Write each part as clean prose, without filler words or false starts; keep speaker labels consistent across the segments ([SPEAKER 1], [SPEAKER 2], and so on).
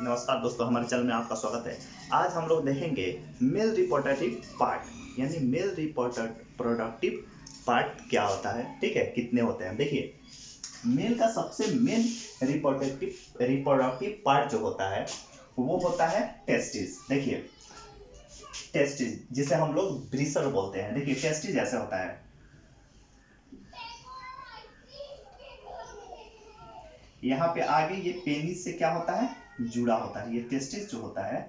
[SPEAKER 1] नमस्कार दोस्तों, हमारे चैनल में आपका स्वागत है। आज हम लोग देखेंगे मेल रिप्रोडक्टिव पार्ट, यानी मेल रिप्रोडक्टिव पार्ट क्या होता है। ठीक है, कितने होते हैं। देखिए, मेल का सबसे मेन रिप्रोडक्टिव पार्ट जो होता है वो होता है टेस्टिस। देखिए, टेस्टिस जिसे हम लोग ब्रीसर बोलते हैं। देखिए, टेस्टिस ऐसे होता है, यहाँ पे आगे ये पेनिस से क्या होता है, जुड़ा होता है। ये टेस्टिस जो होता है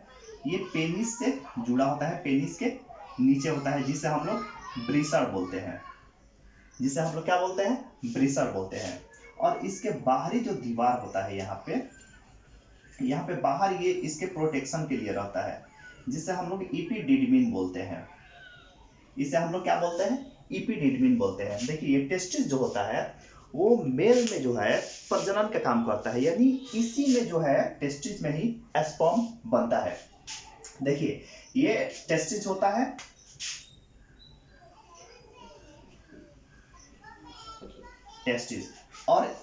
[SPEAKER 1] ये पेनिस से जुड़ा होता है, पेनिस के नीचे होता है, जिसे हम लोग ब्रीसर बोलते हैं। जिसे हम लोग क्या बोलते हैं, ब्रीसर बोलते हैं। और इसके बाहरी जो दीवार होता है यहाँ पे बाहर ये इसके प्रोटेक्शन के लिए रहता है, जिसे हम लोग इपिडिडमिन बोलते हैं। इसे हम लोग क्या बोलते हैं, इपिडिडमिन बोलते हैं। देखिए, ये टेस्टिस जो होता है वो मेल में जो है प्रजनन का काम करता है, यानी इसी में जो है टेस्टिस में ही स्पर्म बनता है। देखिए, ये टेस्टिस होता है, टेस्टिस, और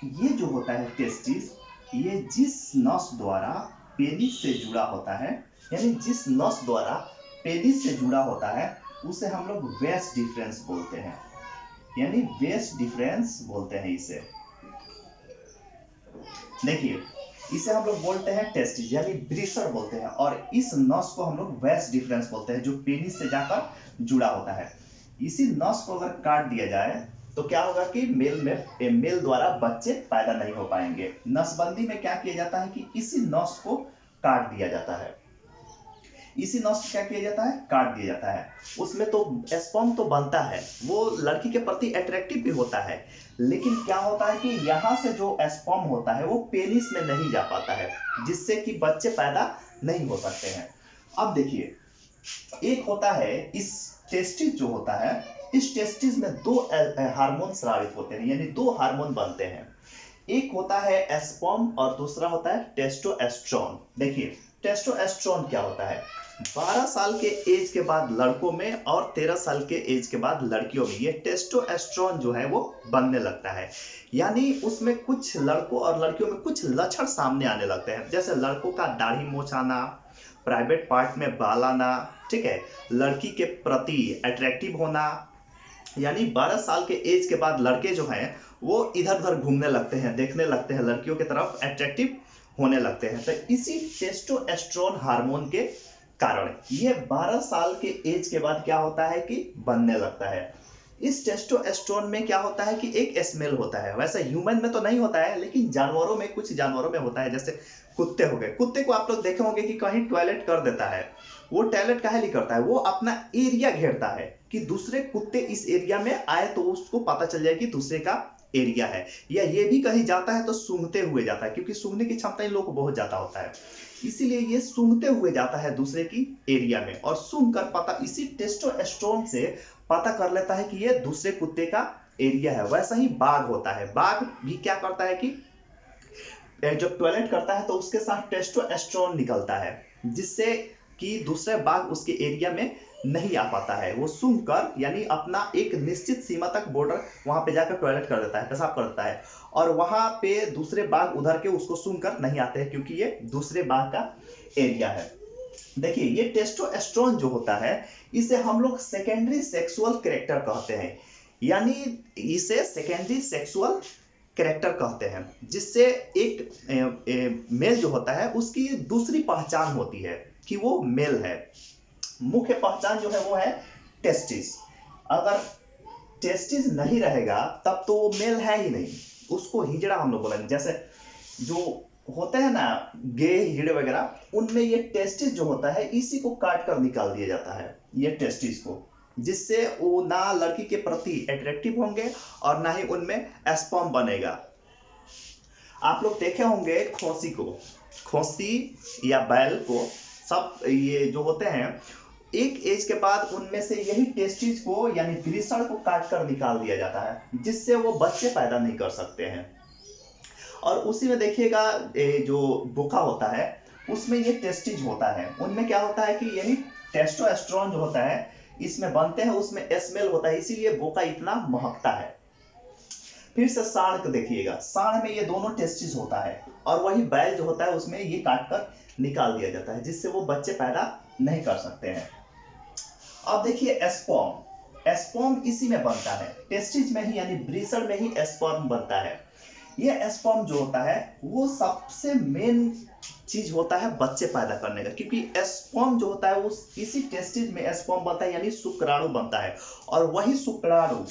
[SPEAKER 1] ये जो होता है टेस्टिस, ये जिस नस द्वारा पेनिस से जुड़ा होता है, यानी जिस नस द्वारा पेनिस से जुड़ा होता है उसे हम लोग वेस डिफरेंस बोलते हैं, यानी वेस डिफरेंस बोलते हैं इसे। देखिए, इसे हम लोग बोलते हैं टेस्टिस, यानी ब्रीसर बोलते हैं, और इस नस को हम लोग वेस डिफरेंस बोलते हैं, जो पेनिस से जाकर जुड़ा होता है। इसी नस को अगर काट दिया जाए तो क्या होगा कि मेल द्वारा बच्चे पैदा नहीं हो पाएंगे। नसबंदी में क्या किया जाता है कि इसी नस को काट दिया जाता है, इसी नस को क्या किया जाता है, काट दिया जाता है। उसमें तो स्पर्म तो बनता है, वो लड़की के प्रति अट्रैक्टिव भी होता है, लेकिन क्या होता है कि यहाँ से जो स्पर्म होता है वो पेनिस में नहीं जा पाता है, जिससे कि बच्चे पैदा नहीं हो सकते हैं। अब देखिए, एक होता है इस टेस्टिस जो होता है, इस टेस्टिस में दो हार्मोन स्रावित होते हैं, यानी दो हार्मोन बनते हैं। एक होता है स्पर्म और दूसरा होता है टेस्टोस्टेरोन। देखिए, टेस्टोस्टेरोन क्या होता है, 12 साल के एज के बाद लड़कों में और 13 साल के एज के बाद लड़कियों में ये टेस्टोस्टेरोन जो है वो बनने लगता है। यानी उसमें कुछ लड़कों और लड़कियों में कुछ लक्षण सामने आने लगते हैं, जैसे लड़कों का दाढ़ी मूंछ आना, प्राइवेट पार्ट में बाल आना, ठीक है, लड़की के प्रति अट्रैक्टिव होना। यानी 12 साल के एज के बाद लड़के जो हैं वो इधर उधर घूमने लगते हैं, देखने लगते हैं, लड़कियों की तरफ अट्रैक्टिव होने लगते हैं। तो इसी टेस्टोस्टेरोन हार्मोन के कारण ये 12 साल के एज के बाद क्या होता है कि बनने लगता है। इस टेस्टोस्टेरोन में क्या होता है कि एक स्मेल होता है, वैसे ह्यूमन में तो नहीं होता है, लेकिन जानवरों में, कुछ जानवरों में होता है। जैसे कुत्ते हो गए, कुत्ते को आप लोग देखे होंगे कि कहीं टॉयलेट कर देता है। वो टॉयलेट काहे लिए करता है, वो अपना एरिया घेरता है कि दूसरे कुत्ते इस एरिया में आए तो उसको पता चल जाए कि दूसरे का एरिया है। या ये भी कहीं जाता है तो सूंघते हुए जाता है, क्योंकि सूंघने की क्षमता इन लोगों को बहुत ज्यादा होता है, इसीलिए ये सूंघते हुए जाता है दूसरे की एरिया में, और सूंघ कर पता, इसी टेस्टोस्टेरोन से पता कर लेता है कि ये दूसरे कुत्ते का एरिया है। वैसा ही बाघ होता है, बाघ भी क्या करता है कि जब टॉयलेट करता है तो उसके साथ टेस्टोस्टेरोन निकलता है, जिससे कि दूसरे बाघ उसके एरिया में नहीं आ पाता है। वो सूंघ कर, यानी अपना एक निश्चित सीमा तक बॉर्डर, वहां पे जाकर टॉयलेट कर देता है, पेशाब कर देता है, और वहां पे दूसरे बाघ उधर के उसको सूंघ कर नहीं आते हैं, क्योंकि ये दूसरे बाघ का एरिया है। देखिए, ये टेस्टोस्टेरोन जो होता है इसे हम लोग सेकेंडरी सेक्सुअल कैरेक्टर कहते हैं, यानी इसे सेकेंडरी सेक्सुअल कैरेक्टर कहते हैं, जिससे एक मेल जो होता है उसकी दूसरी पहचान होती है कि वो मेल है। मुख्य पहचान जो है वो है टेस्टिस। अगर टेस्टिस नहीं रहेगा तब तो वो मेल है ही नहीं, उसको हिजड़ा हम लोग बोलेंगे। जैसे जो होते हैं ना गे हिजड़े वगैरह, उनमें ये टेस्टिस जो होता है इसी को काट कर निकाल दिया जाता है, ये टेस्टिस को, जिससे वो ना लड़की के प्रति अट्रैक्टिव होंगे और ना ही उनमें स्पर्म बनेगा। आप लोग देखे होंगे खोसी को, खोसी या बैल को, सब ये जो होते हैं एक एज के बाद उनमें से यही टेस्टिस को, यानी वृषण को काट कर निकाल दिया जाता है, जिससे वो बच्चे पैदा नहीं कर सकते हैं। और उसी में देखिएगा जो बोका होता है उसमें ये टेस्टिस होता है, उनमें क्या होता है कि यही टेस्टोस्टेरोन जो होता है इसमें बनते हैं, उसमें स्मेल होता है, इसीलिए बोका इतना महकता है। फिर से साढ़ को देखिएगा, साढ़ में ये दोनों टेस्टिस होता है और वही बैल जो होता है उसमें ये काट कर निकाल दिया जाता है, जिससे वो बच्चे पैदा नहीं कर सकते हैं। अब देखिए एस्पर्म, एस्पर्म इसी में बनता है, टेस्टिस में ही यानी ब्रीसर में ही एस्पर्म बनता है। ये एस्पर्म जो होता है वो सबसे मेन चीज होता है बच्चे पैदा करने का, क्योंकि एस्पर्म जो होता है वो इसी टेस्टिस में एस्पर्म बनता है यानी शुक्राणु बनता है, और वही शुक्राणु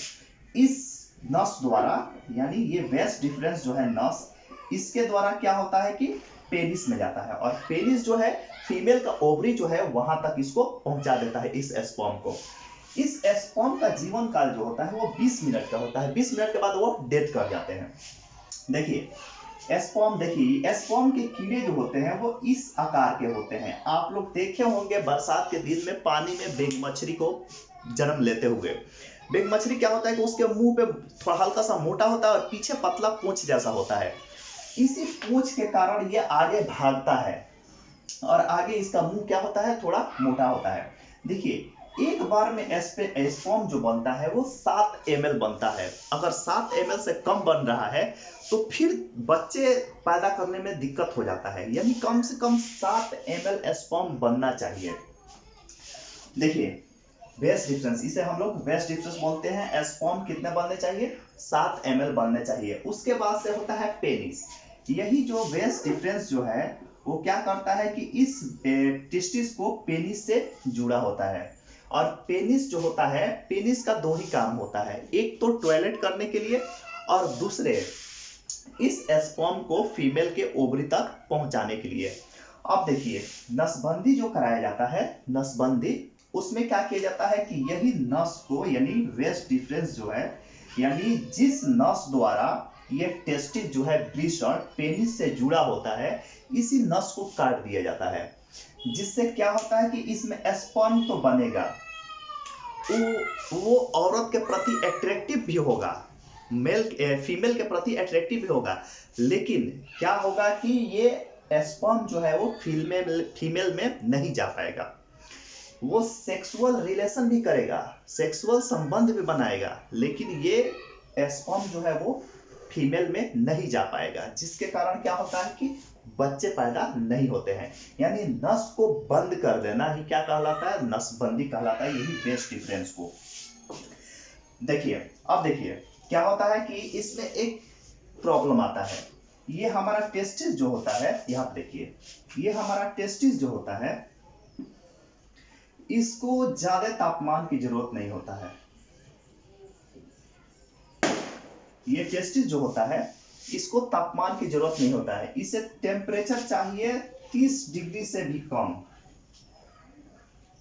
[SPEAKER 1] इस नस द्वारा यानी ये वेस डिफरेंस जो है नस, इसके द्वारा क्या होता है कि पेनिस में जाता है, और पेनिस जो है फीमेल का ओवरी जो है वहां तक इसको पहुंचा देता है इस एस्पर्म को। इस एस्पर्म का जीवन काल जो होता है वो 20 मिनट का होता है, 20 मिनट के बाद वो डेथ कर जाते हैं। देखिए एस्पर्म, देखिए एस्पर्म के कीड़े जो होते हैं वो इस आकार के होते हैं। आप लोग देखे होंगे बरसात के दिन में पानी में बेंग मछली को जन्म लेते हुए। बेंग मछली क्या होता है कि उसके मुंह पे थोड़ा हल्का सा मोटा होता है और पीछे पतला पूंछ जैसा होता है। इसी पूंछ के कारण ये आगे भागता है और आगे इसका मुंह क्या होता है, थोड़ा मोटा होता है। देखिए एक बार में एस्पर्म जो बनता है वो 7 ml बनता है। अगर 7 ml से कम बन रहा है तो फिर बच्चे पैदा करने में दिक्कत हो जाता है, यानी कम से कम 7 ml एस्पर्म बनना चाहिए। देखिए वेस डिफरेंस, इसे हम लोग वेस डिफरेंस बोलते हैं। एस्पर्म कितने बनने चाहिए, 7 ml बनने चाहिए। उसके बाद से होता है पेनिस। यही जो वेस डिफरेंस जो है वो क्या करता है कि इस टेस्टिस को पेनिस से जुड़ा होता है, और पेनिस जो होता है, पेनिस का 2 ही काम होता है, एक तो टॉयलेट करने के लिए और दूसरे इस एस्पर्म को फीमेल के ओवरी तक पहुंचाने के लिए। अब देखिए नसबंदी जो कराया जाता है, नसबंदी, उसमें क्या किया जाता है कि यही नस को यानी वेस डिफरेंस जो है, यानी जिस नस द्वारा ये टेस्टिस जो है ब्रीसर पेनिस से जुड़ा होता है, इसी नस को काट दिया जाता है, जिससे क्या होता है कि इसमें एस्पर्म तो बनेगा, वो औरत के प्रति अट्रैक्टिव भी होगा, फीमेल के प्रति अट्रैक्टिव भी होगा, लेकिन क्या होगा कि ये एस्पर्म जो है वो फीमेल में नहीं जा पाएगा। वो सेक्सुअल रिलेशन भी करेगा, सेक्सुअल संबंध भी बनाएगा, लेकिन ये एस्पर्म जो है वो फीमेल में नहीं जा पाएगा, जिसके कारण क्या होता है कि बच्चे पैदा नहीं होते हैं। यानी नस को बंद कर देना ही क्या कहलाता है, नसबंदी कहलाता है, यही वेस डिफरेंस को। देखिए अब देखिए क्या होता है कि इसमें एक प्रॉब्लम आता है। ये हमारा टेस्टिस जो होता है, यहाँ पे देखिए, ये हमारा टेस्टिस जो होता है इसको ज्यादा तापमान की जरूरत नहीं होता है। ये टेस्टिस जो होता है इसको तापमान की जरूरत नहीं होता है, इसे टेम्परेचर चाहिए 30 डिग्री से भी कम,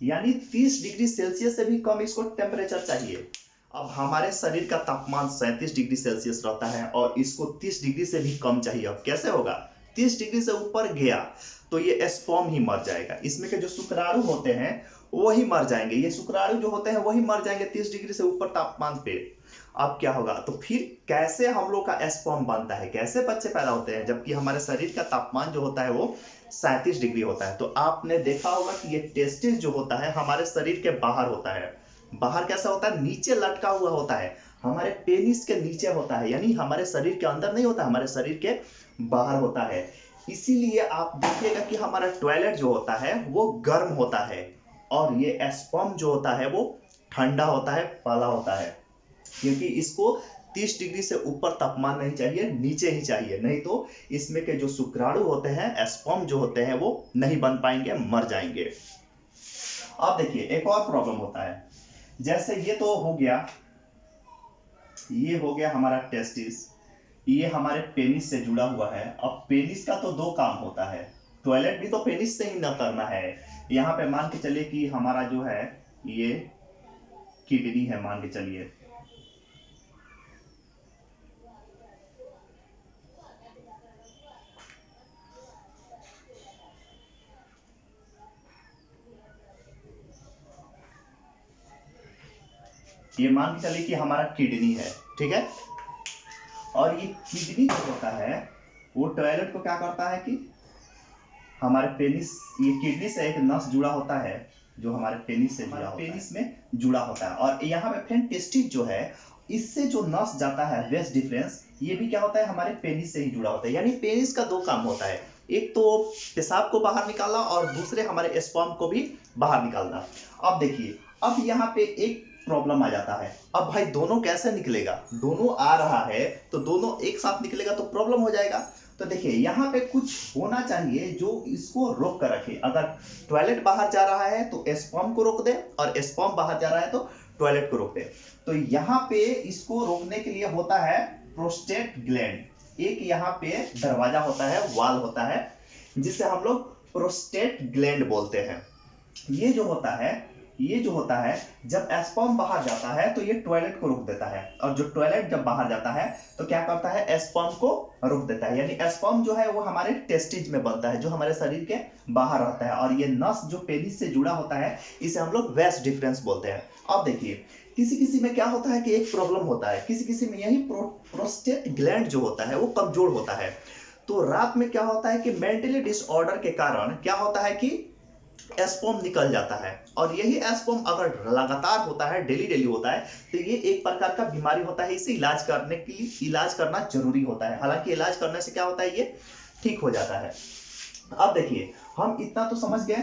[SPEAKER 1] यानी 30 डिग्री सेल्सियस से भी कम इसको टेम्परेचर चाहिए। अब हमारे शरीर का तापमान 37 डिग्री सेल्सियस रहता है और इसको 30 डिग्री से भी कम चाहिए। अब कैसे होगा, 30 डिग्री से ऊपर गया तो ये एस्पर्म ही मर जाएगा, इसमें के जो शुक्राणु होते हैं वही मर जाएंगे, ये शुक्राणु जो होते हैं वही मर जाएंगे 30 डिग्री से ऊपर तापमान पे। अब क्या होगा, तो फिर कैसे हम लोग का एस्पर्म बनता है, कैसे बच्चे पैदा होते हैं, जबकि हमारे शरीर का तापमान जो होता है वो 37 डिग्री होता है। तो आपने देखा होगा कि ये टेस्टिस जो होता है हमारे शरीर के बाहर होता है। बाहर कैसा होता है, नीचे लटका हुआ होता है, हमारे पेनिस के नीचे होता है, यानी हमारे शरीर के अंदर नहीं होता, हमारे शरीर के बाहर होता है। इसीलिए आप देखिएगा कि हमारा टॉयलेट जो होता है वो गर्म होता है और ये एस्पर्म जो होता है वो ठंडा होता है, पाला होता है, क्योंकि इसको 30 डिग्री से ऊपर तापमान नहीं चाहिए, नीचे ही चाहिए, नहीं तो इसमें के जो शुक्राणु होते हैं, एस्पर्म जो होते हैं वो नहीं बन पाएंगे, मर जाएंगे। अब देखिए एक और प्रॉब्लम होता है, जैसे ये तो हो गया, ये हो गया हमारा टेस्टिस, ये हमारे पेनिस से जुड़ा हुआ है। अब पेनिस का तो 2 काम होता है, टॉयलेट भी तो पेनिस से ही न करना है। यहाँ पे मान के चलिए कि हमारा जो है ये किडनी है, मान के चलिए, ये मान के चलिए कि हमारा किडनी है, ठीक है, और ये किडनी जो होता है वो टॉयलेट को क्या करता है कि हमारे पेनिस, ये किडनी से एक नस जुड़ा होता है जो हमारे पेनिस से जुड़ा होता है, पेनिस में जुड़ा होता है, और यहाँ पे फिर टेस्टिस जो है इससे जो नस जाता है वेस्ट डिफरेंस, ये भी क्या होता है हमारे पेनिस से ही जुड़ा होता है। यानी पेनिस का दो काम होता है, एक तो पेशाब को बाहर निकालना और दूसरे हमारे स्पर्म को भी बाहर निकालना। अब देखिए, अब यहाँ पे एक प्रॉब्लम आ जाता है। अब भाई दोनों कैसे निकलेगा, दोनों आ रहा है तो दोनों एक साथ निकलेगा तो प्रॉब्लम हो जाएगा। तो देखिए यहाँ पे कुछ होना चाहिए जो इसको रोक कर रखे। अगर टॉयलेट बाहर जा रहा है तो स्पर्म को रोक दे और स्पर्म बाहर जा रहा है तो टॉयलेट को रोक दे। तो यहाँ पे इसको रोकने के लिए होता है प्रोस्टेट ग्लैंड। एक यहाँ पे दरवाजा होता है, वाल होता है, जिसे हम लोग प्रोस्टेट ग्लैंड बोलते हैं। ये जो होता है जब स्पर्म बाहर जाता है तो ये टॉयलेट को रोक देता है, और जो टॉयलेट जब बाहर जाता है तो क्या करता है, स्पर्म को रोक देता है। यानी स्पर्म जो है वो हमारे टेस्टिज में बनता है, जो हमारे शरीर के बाहर रहता है, और ये नस जो पेनिस से जुड़ा होता है इसे हम लोग वेस्ट डिफरेंस बोलते हैं। अब देखिए, किसी किसी में क्या होता है कि एक प्रॉब्लम होता है, किसी किसी में यही प्रोस्टेट ग्लैंड जो होता है वो कमजोर होता है। तो रात में क्या होता है कि मेंटली डिसऑर्डर के कारण क्या होता है कि स्पर्म निकल जाता है, और यही स्पर्म अगर लगातार होता है, डेली डेली होता है, तो ये एक प्रकार का बीमारी होता है। इसे इलाज करने के लिए इलाज करना जरूरी होता है। हालांकि इलाज करने से क्या होता है, ये ठीक हो जाता है। अब देखिए, हम इतना तो समझ गए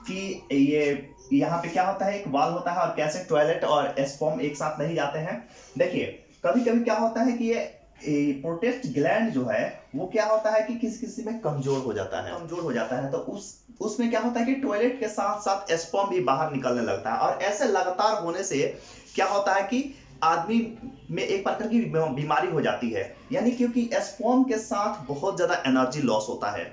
[SPEAKER 1] कि ये यहाँ पे क्या होता है, एक वाल होता है और कैसे टॉयलेट और स्पर्म एक साथ नहीं जाते हैं। देखिए, कभी कभी क्या होता है कि ये प्रोस्टेट ग्लैंड जो है वो क्या होता है कि किसी किसी में कमजोर हो जाता है, तो उसमें क्या होता है कि टॉयलेट के साथ साथ स्पर्म भी बाहर निकलने लगता है, और ऐसे लगातार होने से क्या होता है कि आदमी में एक प्रकार की बीमारी हो जाती है। यानी क्योंकि स्पर्म के साथ बहुत ज्यादा एनर्जी लॉस होता है,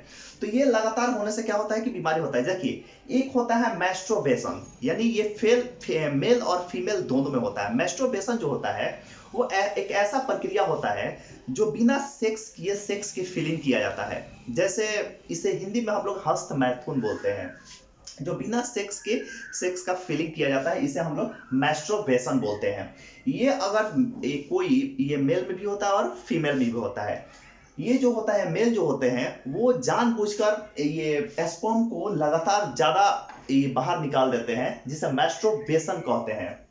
[SPEAKER 1] तो ये लगातार होने से क्या होता है कि बीमारी होता है। देखिए, एक होता है मैस्ट्रोबेशन, यानी ये मेल और फीमेल दोनों में होता है। मैस्ट्रोबेशन जो होता है वो एक ऐसा प्रक्रिया होता है जो बिना सेक्स किए सेक्स की फीलिंग किया जाता है। जैसे इसे हिंदी में हम लोग हस्त मैथुन बोलते हैं, जो बिना सेक्स के सेक्स का फीलिंग किया जाता है, इसे हम लोग मैस्ट्रोबेशन बोलते हैं। ये अगर ये मेल में भी होता है और फीमेल में भी होता है। ये जो होता है, मेल जो होते हैं वो जानबूझकर ये स्पर्म को लगातार ज्यादा बाहर निकाल देते हैं, जिसे मैस्ट्रोबेशन कहते हैं।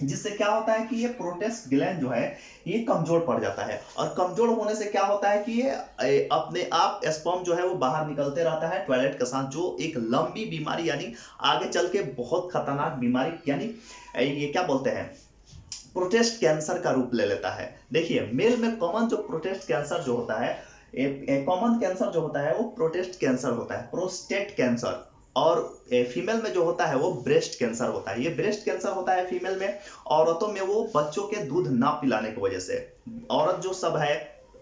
[SPEAKER 1] जिससे क्या होता है कि ये प्रोस्टेट ग्लैंड जो है ये कमजोर पड़ जाता है, और कमजोर होने से क्या होता है कि ये अपने आप स्पर्म जो है वो बाहर निकलते रहता है टॉयलेट के साथ, जो एक लंबी बीमारी यानी आगे चल के बहुत खतरनाक बीमारी यानी ये क्या बोलते हैं, प्रोस्टेट कैंसर का रूप ले लेता है। देखिए, मेल में कॉमन जो प्रोस्टेट कैंसर जो होता है, कॉमन कैंसर जो होता है वो प्रोस्टेट कैंसर होता है, प्रोस्टेट कैंसर। और फीमेल में जो होता है वो ब्रेस्ट कैंसर होता है। ये ब्रेस्ट कैंसर होता है फीमेल में। औरतों में वो बच्चों के दूध ना पिलाने की वजह से, औरत जो सब है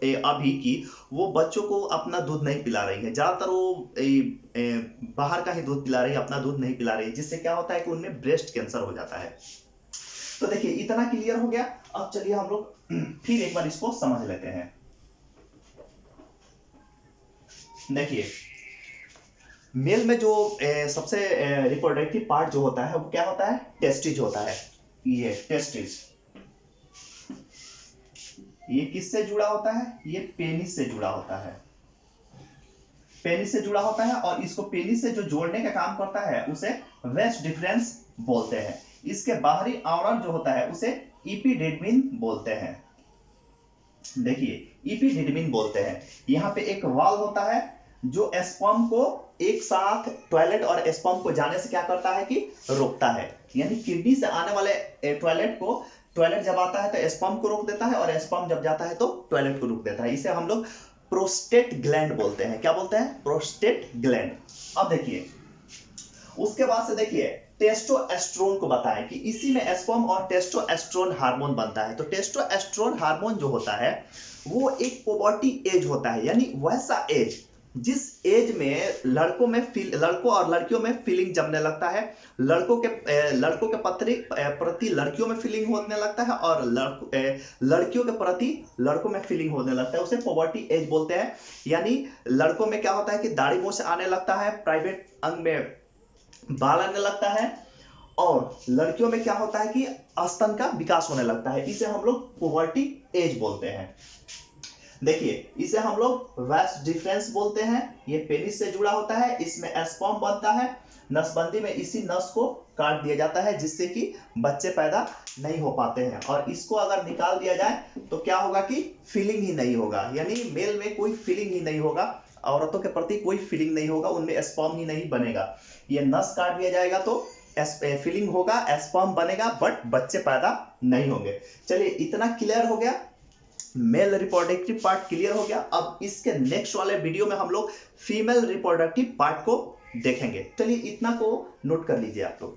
[SPEAKER 1] अभी की, वो बच्चों को अपना दूध नहीं पिला रही है, ज्यादातर वो बाहर का ही दूध पिला रही है, अपना दूध नहीं पिला रही है, जिससे क्या होता है कि उनमें ब्रेस्ट कैंसर हो जाता है। तो देखिए, इतना क्लियर हो गया। अब चलिए हम लोग फिर एक बार इसको समझ लेते हैं। देखिए, मेल में जो सबसे रिप्रोडक्टिव पार्ट जो होता है वो क्या होता है, टेस्टिज होता है। ये टेस्टिज, ये किससे जुड़ा होता है, ये पेनिस से जुड़ा होता है, पेनिस से जुड़ा होता है। और इसको पेनिस से जो जोड़ने का काम करता है उसे वेस्ट डिफरेंस बोलते हैं। इसके बाहरी आवरण जो होता है उसे इपिडिडमिन बोलते हैं। देखिए, इपिडिडमिन बोलते हैं। यहाँ पे एक वाल होता है जो स्पर्म को एक साथ टॉयलेट और स्पर्म को जाने से क्या करता है कि रोकता है। यानी किडनी से आने वाले टॉयलेट जब आता है तो स्पर्म को रोक देता है, और स्पर्म जब जाता है तो टॉयलेट को रोक देता है। इसे हम लोग प्रोस्टेट ग्लैंड बोलते हैं। क्या बोलते हैं, प्रोस्टेट ग्लैंड। अब देखिए, उसके बाद से देखिए टेस्टोस्टेरोन को बताएं कि इसी में स्पर्म और टेस्टोस्टेरोन हार्मोन बनता है। तो टेस्टोस्टेरोन हार्मोन जो होता है वो एक पुबर्टी एज होता है, यानी वैसा एज जिस एज में लड़कों और लड़कियों में फीलिंग जमने लगता है, लड़कों के प्रति लड़कियों में फीलिंग होने लगता है, और लड़कियों के प्रति लड़कों में फीलिंग होने लगता है, उसे पुबर्टी एज बोलते हैं। यानी लड़कों में क्या होता है कि दाढ़ी मूंछ आने लगता है, प्राइवेट अंग में बाल आने लगता है, और लड़कियों में क्या होता है कि स्तन का विकास होने लगता है। इसे हम लोग पुबर्टी एज बोलते हैं। देखिए इसे हम लोग वास डिफरेंस बोलते हैं। ये पेनिस से जुड़ा होता है, इसमें स्पर्म बनता है, नसबंदी में इसी नस को काट दिया जाता है जिससे कि बच्चे पैदा नहीं हो पाते हैं। और इसको अगर निकाल दिया जाए तो क्या होगा कि फीलिंग ही नहीं होगा, यानी मेल में कोई फीलिंग ही नहीं होगा, औरतों के प्रति कोई फीलिंग नहीं होगा, उनमें स्पर्म ही नहीं बनेगा। ये नस काट दिया जाएगा तो फीलिंग होगा, स्पर्म बनेगा, बट बच्चे पैदा नहीं होंगे। चलिए इतना क्लियर हो गया, मेल रिप्रोडक्टिव पार्ट क्लियर हो गया। अब इसके नेक्स्ट वाले वीडियो में हम लोग फीमेल रिप्रोडक्टिव पार्ट को देखेंगे। चलिए इतना को नोट कर लीजिए आप लोग।